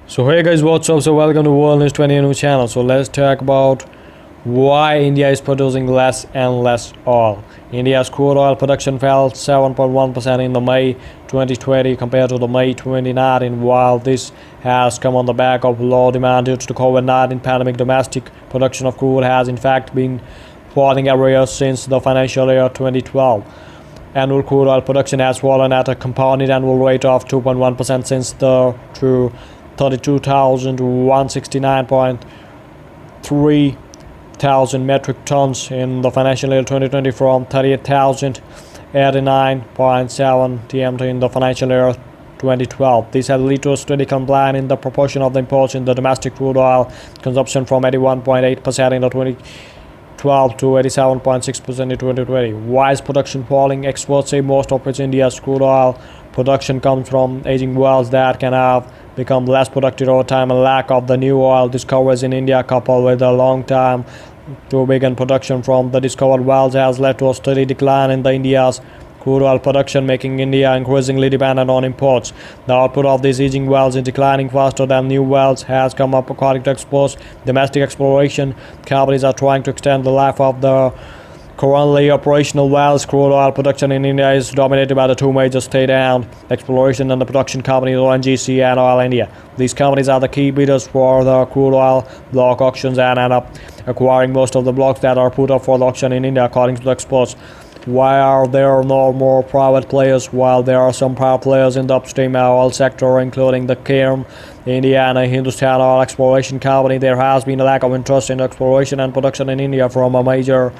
So hey guys, what's up? So welcome to World News 20 new channel. So let's talk about why India is producing less and less oil. India's crude oil production fell 7.1% in the May 2020 compared to the May 2019. While this has come on the back of low demand due to the COVID-19 pandemic, domestic production of crude has in fact been falling every year since the financial year 2012. Annual crude oil production has fallen at a compounded annual rate of 2.1% since the to 32,169.3 thousand metric tons in the financial year 2020 from 38,089.7 TMT in the financial year 2012. This has led to a steady decline in the proportion of the imports in the domestic crude oil consumption from 81.8% in the 2012 to 87.6% in 2020. Why is production falling? Experts say most of India's crude oil production comes from aging wells that can have become less productive over time, and lack of the new oil discoveries in India coupled with a long time to begin production from the discovered wells has led to a steady decline in the India's crude oil production, making India increasingly dependent on imports. The output of these aging wells is declining faster than new wells has come up. According to experts, domestic exploration companies are trying to extend the life of the currently operational wells. Crude oil production in India is dominated by the two major state-owned exploration and the production companies ONGC and Oil India. These companies are the key bidders for the crude oil block auctions and end up acquiring most of the blocks that are put up for the auction in India, according to the experts. Why are there no more private players? While there are some private players in the upstream oil sector, including the Kerm, India and a Hindustan Oil Exploration Company, there has been a lack of interest in exploration and production in India from a major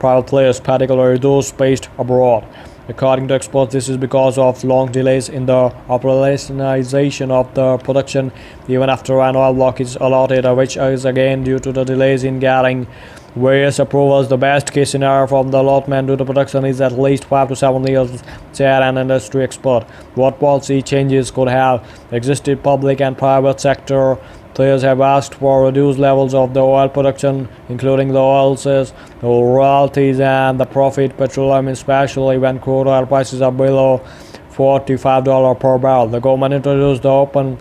private players, particularly those based abroad. According to experts, this is because of long delays in the operationalization of the production even after an oil block is allotted, which is again due to the delays in getting various approvals. The best case scenario from the allotment to the production is at least 5 to 7 years, said an industry expert. What policy changes could have existed? Public and private sector players have asked for reduced levels of the oil production, including the oil sales, the royalties and the profit petroleum, especially when crude oil prices are below $45 per barrel. The government introduced the open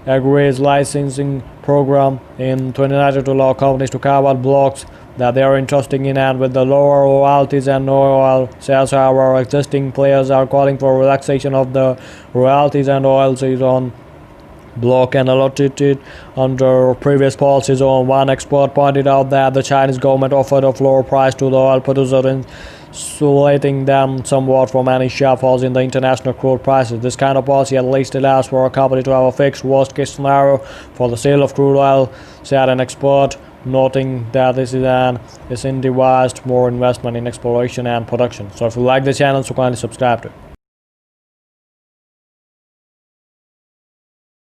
agrees licensing program in 2019 to allow companies to carve out blocks that they are interested in, and with the lower royalties and no oil sales, however, existing players are calling for relaxation of the royalties and oil sales on block and allotted it under previous policies. On one expert pointed out that the Chinese government offered a floor price to the oil producers, insulating them somewhat from any sharp falls in the international crude prices. This kind of policy at least allows for a company to have a fixed worst case scenario for the sale of crude oil, said an expert, noting that this is an incentivized more investment in exploration and production. So if you like the channel, so kindly subscribe to it.